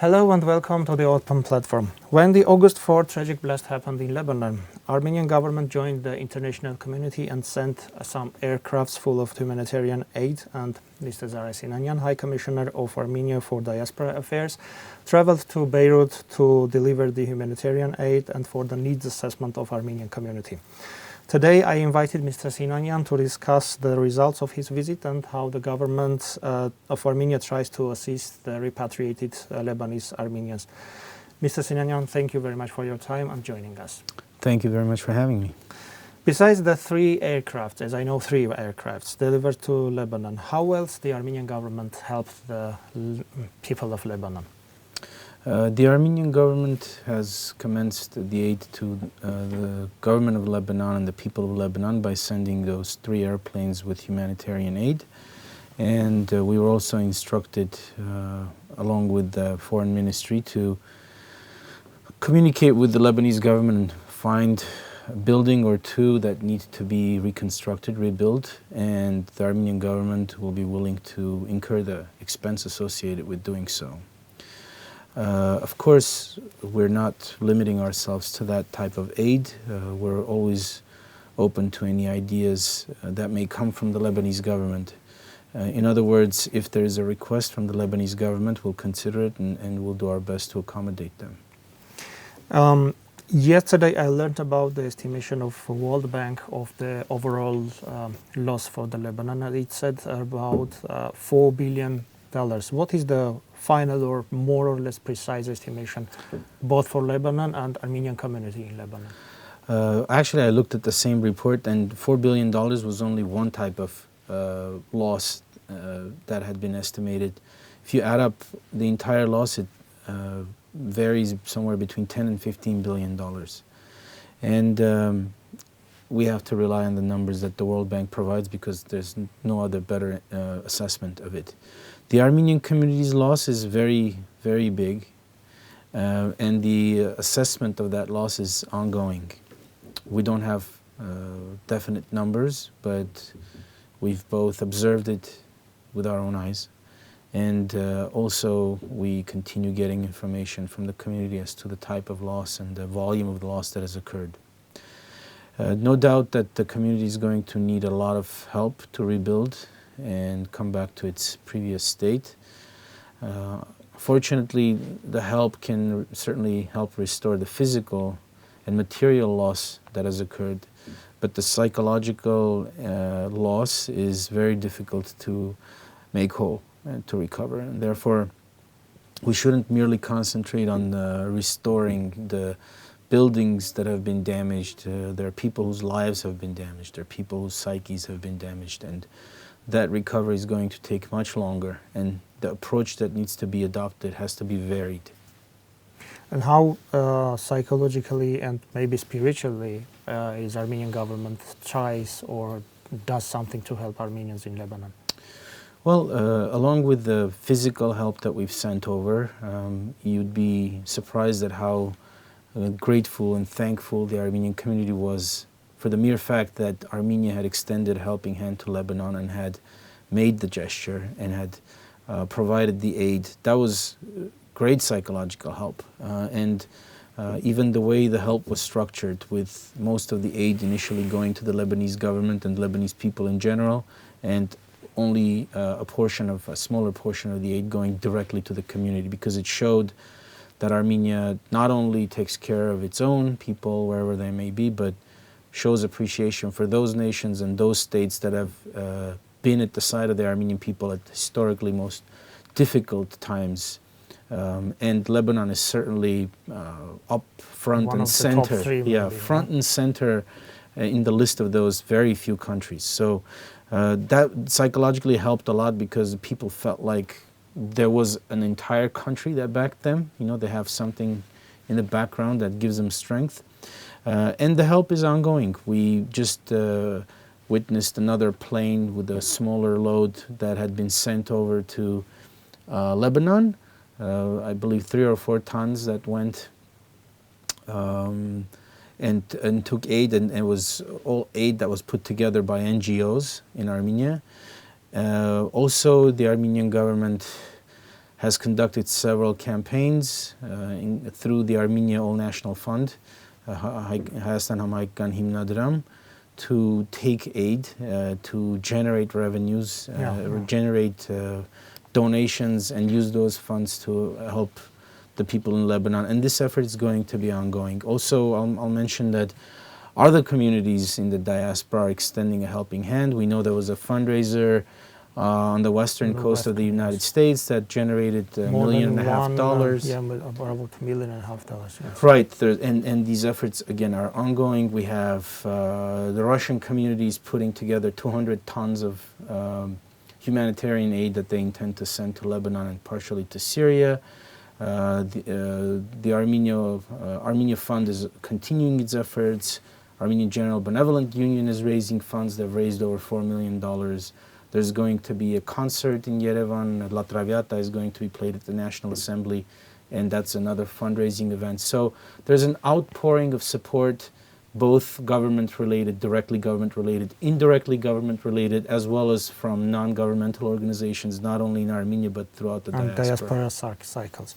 Hello and welcome to the Open Platform. When the August 4 tragic blast happened in Lebanon, Armenian government joined the international community and sent some aircrafts full of humanitarian aid, and Mr. Zareh Sinanyan, High Commissioner of Armenia for Diaspora Affairs, traveled to Beirut to deliver the humanitarian aid and for the needs assessment of Armenian community. Today I invited Mr. Sinanyan to discuss the results of his visit and how the government of Armenia tries to assist the repatriated Lebanese-Armenians. Mr. Sinanyan, thank you very much for your time and joining us. Thank you very much for having me. Besides the three aircrafts, as I know, three aircrafts delivered to Lebanon, how else the Armenian government helped the people of Lebanon? The Armenian government has commenced the aid to the government of Lebanon and the people of Lebanon by sending those three airplanes with humanitarian aid. And we were also instructed, along with the foreign ministry, to communicate with the Lebanese government and find a building or two that need to be reconstructed, rebuilt, and the Armenian government will be willing to incur the expense associated with doing so. Of course, we're not limiting ourselves to that type of aid. We're always open to any ideas that may come from the Lebanese government. In other words, if there is a request from the Lebanese government, we'll consider it and we'll do our best to accommodate them. Yesterday I learned about the estimation of World Bank of the overall loss for the Lebanon, and it said about $4 billion. What is the final or more or less precise estimation both for Lebanon and Armenian community in Lebanon? Actually, I looked at the same report, and $4 billion was only one type of loss that had been estimated. If you add up the entire loss, it varies somewhere between $10 and $15 billion. And we have to rely on the numbers that the World Bank provides because there's no other better assessment of it. The Armenian community's loss is very, very big, and the assessment of that loss is ongoing. We don't have definite numbers, but we've both observed it with our own eyes, and also we continue getting information from the community as to the type of loss and the volume of the loss that has occurred. No doubt that the community is going to need a lot of help to rebuild and come back to its previous state. Fortunately, the help can certainly help restore the physical and material loss that has occurred, but the psychological loss is very difficult to make whole and to recover. And therefore, we shouldn't merely concentrate on restoring the buildings that have been damaged. There are people whose lives have been damaged. There are people whose psyches have been damaged, and that recovery is going to take much longer, and the approach that needs to be adopted has to be varied. And how psychologically and maybe spiritually is Armenian government tries or does something to help Armenians in Lebanon? Well, along with the physical help that we've sent over, you'd be surprised at how grateful and thankful the Armenian community was for the mere fact that Armenia had extended a helping hand to Lebanon and had made the gesture and had provided the aid. That was great psychological help. And even the way the help was structured, with most of the aid initially going to the Lebanese government and Lebanese people in general, and only a smaller portion of the aid going directly to the community, because it showed that Armenia not only takes care of its own people, wherever they may be, but shows appreciation for those nations and those states that have been at the side of the Armenian people at historically most difficult times. And Lebanon is certainly up front and center. Front and center in the list of those very few countries. So that psychologically helped a lot, because people felt like there was an entire country that backed them. You know, they have something in the background that gives them strength. And the help is ongoing. We just witnessed another plane with a smaller load that had been sent over to Lebanon. I believe 3 or 4 tons that went and took aid, and it was all aid that was put together by NGOs in Armenia. Also, the Armenian government has conducted several campaigns through the Armenia All National Fund, Հայաստան Համայնքական Հիմնադրամ, to take aid, to generate revenues, generate donations, and use those funds to help the people in Lebanon. And this effort is going to be ongoing. Also, I'll mention that other communities in the diaspora are extending a helping hand. We know there was a fundraiser on the western coast of the United States that generated $1.5 million. About $1.5 million. Yes. Right, and these efforts again are ongoing. We have the Russian communities putting together 200 tons of humanitarian aid that they intend to send to Lebanon and partially to Syria. The Armenia Fund is continuing its efforts. Armenian General Benevolent Union is raising funds. They've raised over $4 million. There's going to be a concert in Yerevan. La Traviata is going to be played at the National Assembly, and that's another fundraising event. So there's an outpouring of support, both government-related, directly government-related, indirectly government-related, as well as from non-governmental organizations, not only in Armenia, but throughout the diaspora. Cycles.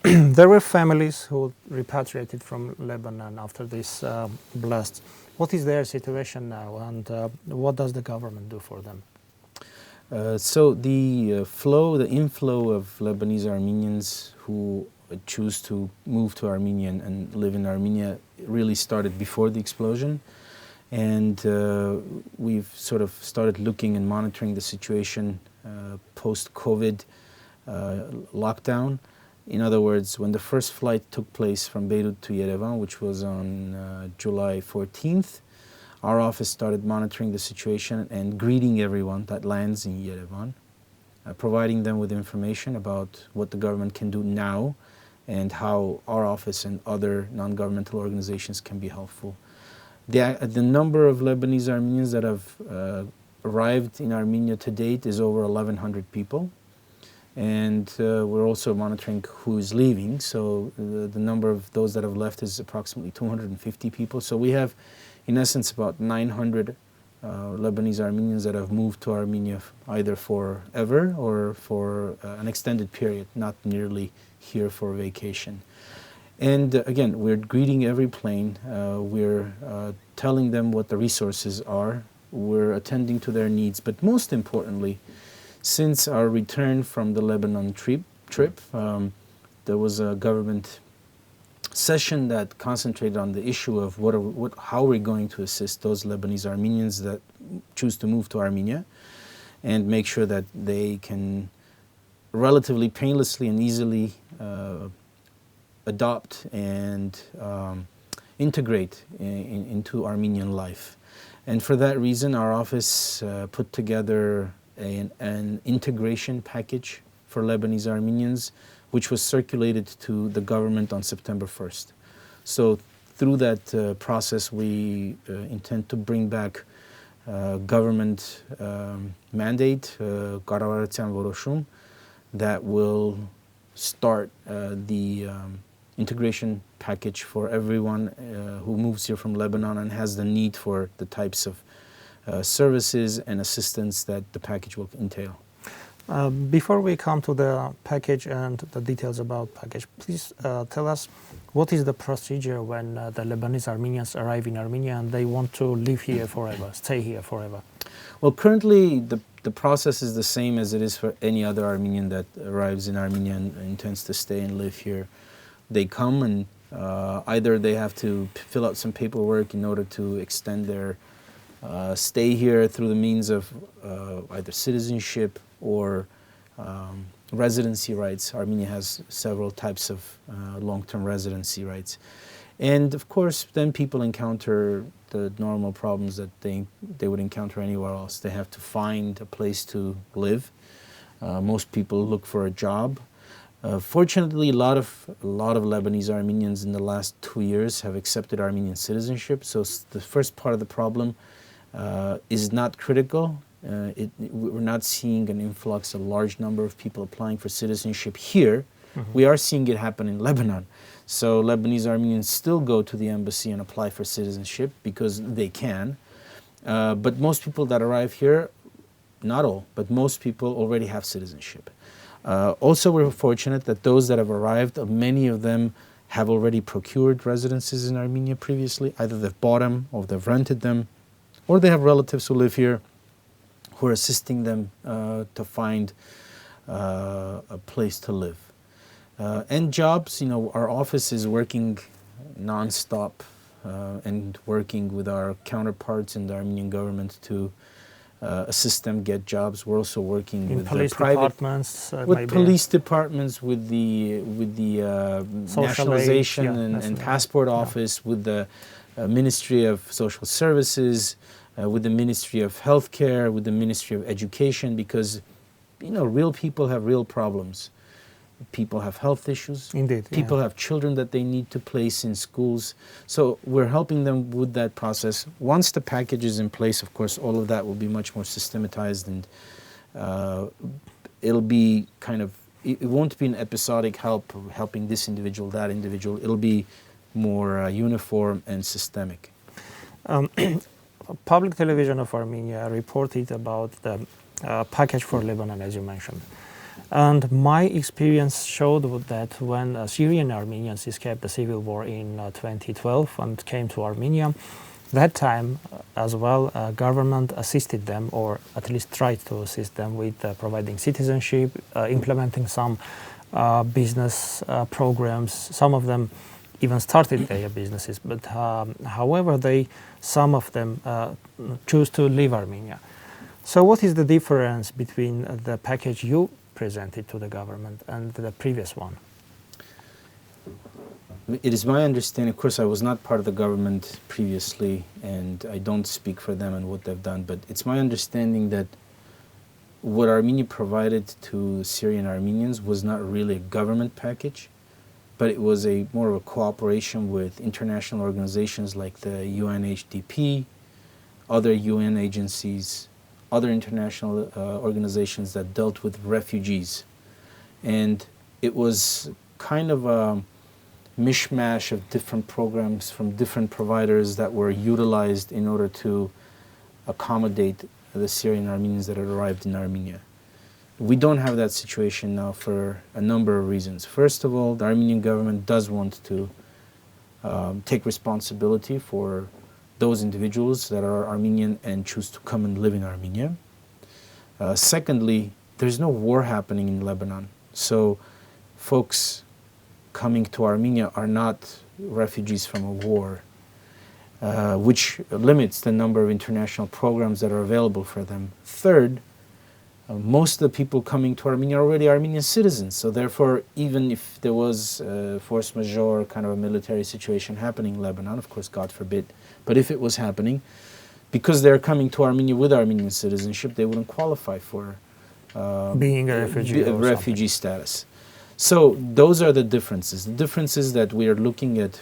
There were families who repatriated from Lebanon after this blast. What is their situation now, and what does the government do for them? So the inflow of Lebanese-Armenians who choose to move to Armenia and live in Armenia really started before the explosion, and we've sort of started looking and monitoring the situation post-COVID lockdown. In other words, when the first flight took place from Beirut to Yerevan, which was on July 14th, our office started monitoring the situation and greeting everyone that lands in Yerevan, providing them with information about what the government can do now and how our office and other non-governmental organizations can be helpful. The number of Lebanese-Armenians that have arrived in Armenia to date is over 1,100 people. And we're also monitoring who is leaving. So the number of those that have left is approximately 250 people. So we have, in essence, about 900 Lebanese-Armenians that have moved to Armenia either forever or for an extended period, not merely here for vacation. And again, we're greeting every plane. We're telling them what the resources are. We're attending to their needs. But most importantly, since our return from the Lebanon trip, there was a government session that concentrated on the issue of how we're going to assist those Lebanese-Armenians that choose to move to Armenia and make sure that they can relatively painlessly and easily adopt and integrate into Armenian life. And for that reason, our office put together an integration package for Lebanese-Armenians, which was circulated to the government on September 1st. So through that process, we intend to bring back government mandate, կառավարության որոշում, that will start the integration package for everyone who moves here from Lebanon and has the need for the types of services and assistance that the package will entail. Before we come to the package and the details about package, please tell us what is the procedure when the Lebanese-Armenians arrive in Armenia and they want to live here forever, stay here forever? Well, currently the process is the same as it is for any other Armenian that arrives in Armenia and intends to stay and live here. They come and either they have to fill out some paperwork in order to extend their stay here through the means of either citizenship or residency rights. Armenia has several types of long-term residency rights. And of course, then people encounter the normal problems that they would encounter anywhere else. They have to find a place to live. Most people look for a job. Fortunately, a lot of Lebanese-Armenians in the last 2 years have accepted Armenian citizenship. So the first part of the problem is not critical. We're not seeing an influx of a large number of people applying for citizenship here. Mm-hmm. We are seeing it happen in Lebanon. So Lebanese-Armenians still go to the embassy and apply for citizenship because they can. But most people that arrive here, not all, but most people already have citizenship. Also, we're fortunate that those that have arrived, many of them have already procured residences in Armenia previously. Either they've bought them or they've rented them, or they have relatives who live here who are assisting them to find a place to live. And jobs, our office is working non-stop and working with our counterparts in the Armenian government to assist them get jobs. We're also working with police the private departments, with maybe. police departments, with the nationalization and passport office, with the Ministry of Social Services, with the Ministry of Healthcare, with the Ministry of Education, because real people have real problems. People have health issues. Indeed. People have children that they need to place in schools. So we're helping them with that process. Once the package is in place, of course, all of that will be much more systematized, and it'll be it won't be an episodic helping this individual, that individual. It'll be more uniform and systemic. Public television of Armenia reported about the package for Lebanon, as you mentioned. And my experience showed that when Syrian Armenians escaped the civil war in 2012 and came to Armenia, that time as well, government assisted them, or at least tried to assist them with providing citizenship, implementing some business programs. Some of them even started their businesses, but however, some of them choose to leave Armenia. So what is the difference between the package you presented to the government and the previous one? It is my understanding, of course I was not part of the government previously and I don't speak for them and what they've done, but it's my understanding that what Armenia provided to Syrian Armenians was not really a government package, but it was more of a cooperation with international organizations like the UNHDP, other UN agencies, other international organizations that dealt with refugees. And it was kind of a mishmash of different programs from different providers that were utilized in order to accommodate the Syrian Armenians that had arrived in Armenia. We don't have that situation now for a number of reasons. First of all, the Armenian government does want to take responsibility for those individuals that are Armenian and choose to come and live in Armenia. Secondly, there's no war happening in Lebanon. So folks coming to Armenia are not refugees from a war, which limits the number of international programs that are available for them. Third, most of the people coming to Armenia are already Armenian citizens. So therefore, even if there was force majeure, kind of a military situation happening in Lebanon, of course, God forbid, but if it was happening, because they're coming to Armenia with Armenian citizenship, they wouldn't qualify for being a refugee status. So those are the differences. The differences that we are looking at,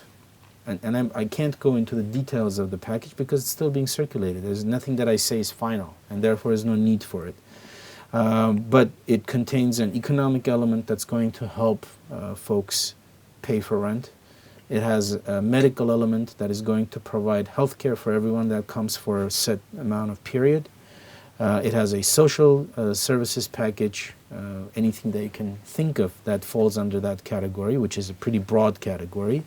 and I can't go into the details of the package because it's still being circulated. There's nothing that I say is final, and therefore there's no need for it. But it contains an economic element that's going to help folks pay for rent. It has a medical element that is going to provide health care for everyone that comes for a set amount of period. It has a social services package, anything that you can think of that falls under that category, which is a pretty broad category.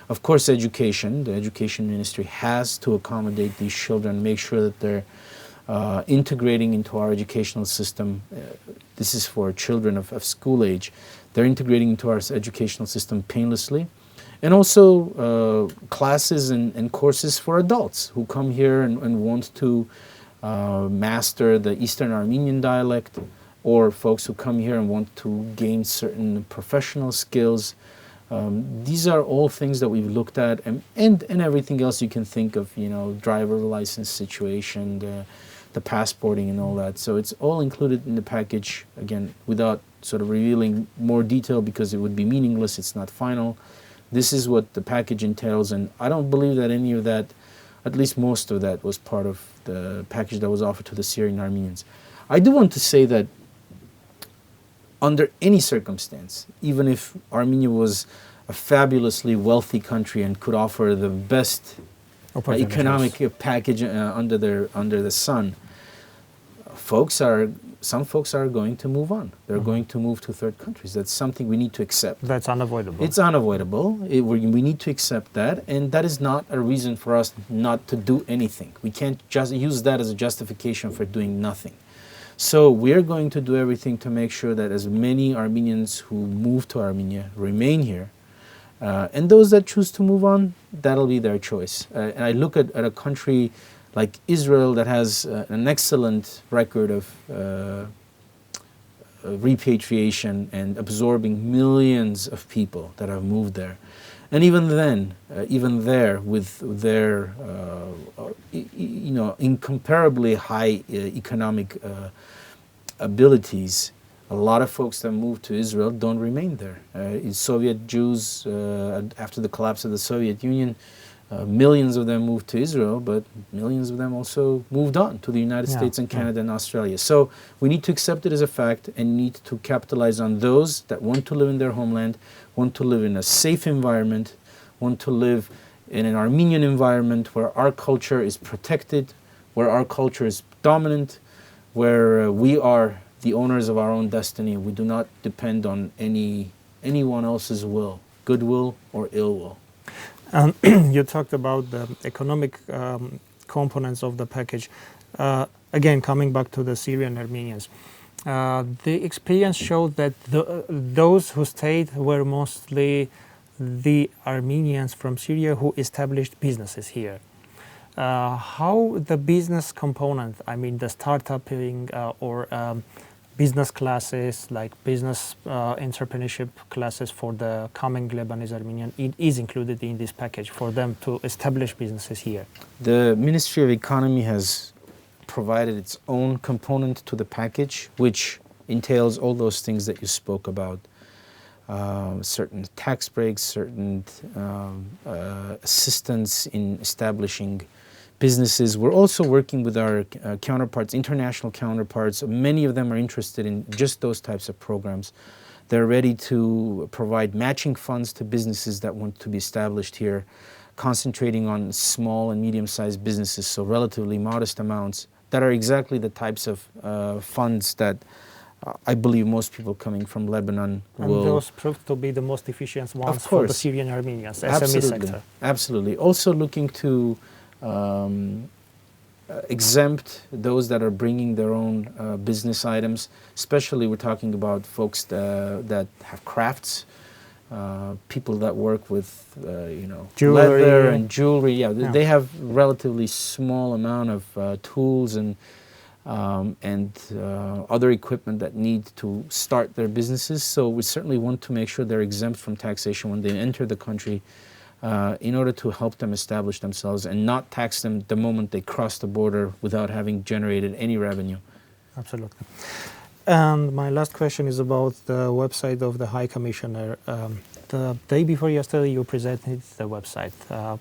Of course, education. The Education Ministry has to accommodate these children, make sure that they're integrating into our educational system. This is for children of school age. They're integrating into our educational system painlessly. And also classes and courses for adults who come here and want to master the Eastern Armenian dialect, or folks who come here and want to gain certain professional skills. These are all things that we've looked at, and everything else you can think of, driver license situation, the passporting and all that. So it's all included in the package, again, without sort of revealing more detail because it would be meaningless, it's not final. This is what the package entails, and I don't believe that any of that, at least most of that, was part of the package that was offered to the Syrian Armenians. I do want to say that under any circumstance, even if Armenia was a fabulously wealthy country and could offer the best economic package under the sun, folks are some folks are going to move on. They're going to move to third countries. That's something we need to accept. That's unavoidable. It's unavoidable. We need to accept that, and that is not a reason for us not to do anything. We can't just use that as a justification for doing nothing. So we're going to do everything to make sure that as many Armenians who move to Armenia remain here, and those that choose to move on, that'll be their choice. And I look at a country like Israel that has an excellent record of repatriation and absorbing millions of people that have moved there. And even then, even there, with their incomparably high economic abilities, a lot of folks that move to Israel don't remain there. Soviet Jews, after the collapse of the Soviet Union, millions of them moved to Israel, but millions of them also moved on to the United States and Canada and Australia. So we need to accept it as a fact and need to capitalize on those that want to live in their homeland, want to live in a safe environment, want to live in an Armenian environment where our culture is protected, where our culture is dominant, where we are the owners of our own destiny. We do not depend on anyone else's will, goodwill or ill will. You talked about the economic components of the package. Again, coming back to the Syrian Armenians, the experience showed that those who stayed were mostly the Armenians from Syria who established businesses here. How the business component, I mean the startupping or business classes like business entrepreneurship classes for the coming Lebanese-Armenian is included in this package for them to establish businesses here? The Ministry of Economy has provided its own component to the package, which entails all those things that you spoke about. Certain tax breaks, certain assistance in establishing businesses. We're also working with our counterparts, international counterparts. Many of them are interested in just those types of programs. They're ready to provide matching funds to businesses that want to be established here, concentrating on small and medium-sized businesses, so relatively modest amounts that are exactly the types of funds that I believe most people coming from Lebanon will... And those proved to be the most efficient ones for the Syrian Armenians, SME sector. Absolutely. Also looking to exempt those that are bringing their own business items. Especially we're talking about folks that have crafts, people that work with jewelry. Leather and jewelry. Yeah, they have relatively small amount of tools and other equipment that need to start their businesses. So we certainly want to make sure they're exempt from taxation when they enter the country, in order to help them establish themselves and not tax them the moment they cross the border without having generated any revenue. Absolutely. And my last question is about the website of the High Commissioner. The day before yesterday you presented the website.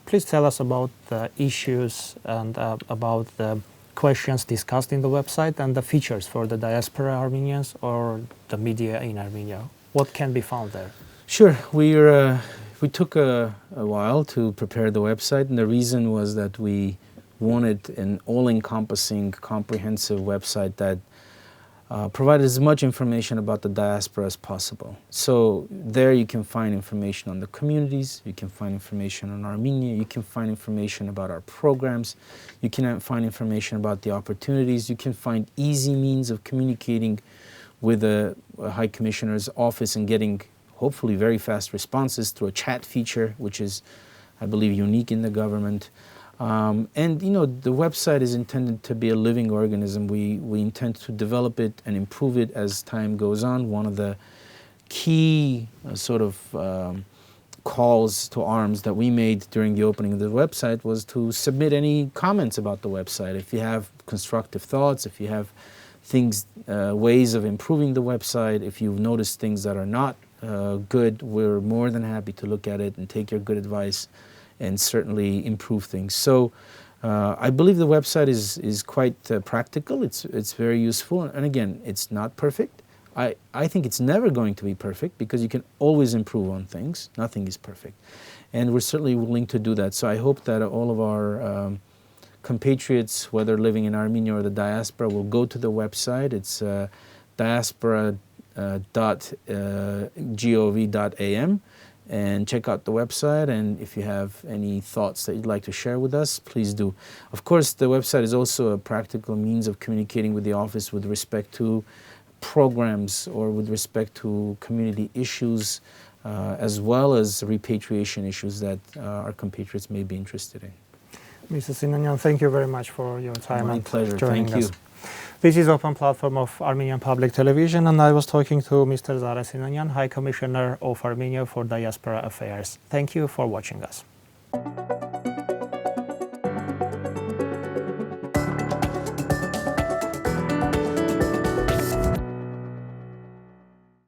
Please tell us about the issues and about the questions discussed in the website and the features for the diaspora Armenians or the media in Armenia. What can be found there? Sure. We took a while to prepare the website, and the reason was that we wanted an all-encompassing, comprehensive website that provided as much information about the diaspora as possible. So there you can find information on the communities, you can find information on Armenia, you can find information about our programs, you can find information about the opportunities, you can find easy means of communicating with the High Commissioner's office and getting hopefully very fast responses through a chat feature, which is, I believe, unique in the government. And the website is intended to be a living organism. We intend to develop it and improve it as time goes on. One of the key calls to arms that we made during the opening of the website was to submit any comments about the website. If you have constructive thoughts, if you have things, ways of improving the website, if you've noticed things that are not good, we're more than happy to look at it and take your good advice and certainly improve things. So I believe the website is quite practical. It's very useful. And again, it's not perfect. I think it's never going to be perfect because you can always improve on things. Nothing is perfect. And we're certainly willing to do that. So I hope that all of our compatriots, whether living in Armenia or the diaspora, will go to the website. It's diaspora.gov.am, and check out the website. And if you have any thoughts that you'd like to share with us, please do. Of course, the website is also a practical means of communicating with the office with respect to programs or with respect to community issues, as well as repatriation issues that our compatriots may be interested in. Mr. Sinanyan, thank you very much for your time. My pleasure. Joining Thank us. you. This is Open Platform of Armenian Public Television, and I was talking to Mr. Zareh Sinanyan, High Commissioner of Armenia for Diaspora Affairs. Thank you for watching us.